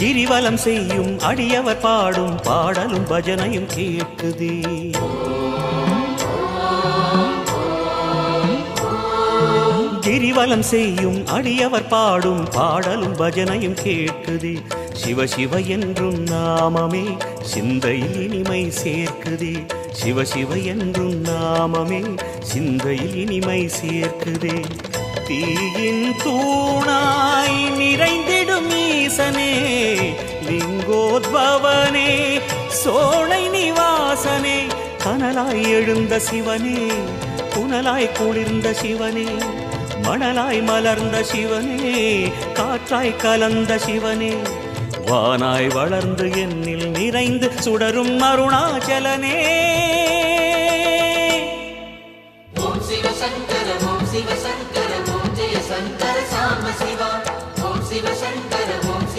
கிரிவலம் செய்யும் அடியவர் பாடும் பாடலும் பஜனையும் கேட்குதே. கிரிவலம் செய்யும் அடியவர் பாடும் பாடலும் பஜனையும் கேட்குதே. சிவ சிவ என்றும் நாமமே சிந்தையில் இனிமை சேர்க்குதே. சிவ சிவ என்றும் நாமமே சிந்தையில் இனிமை சேர்க்குதே. தீயின் தூணாய் நிறைந்திடும் ஈசனே, லிங்கோத்பவனே, சோலை நிவாசனே, கனலாய் எழுந்த சிவனே, புனலாய் குளிர்ந்த சிவனே, மணலாய் மலர்ந்த சிவனே, காற்றாய் கலந்த சிவனே, வானாய் வளர்ந்து என்னில் நிறைந்து சுடரும் அருணாச்சலனே. ஓம் சிவ சங்கர ஓம் சிவ சங்கர ஓம் ஜெய சங்கர சாம சிவா. ஓம் சிவ சங்கர ஓம்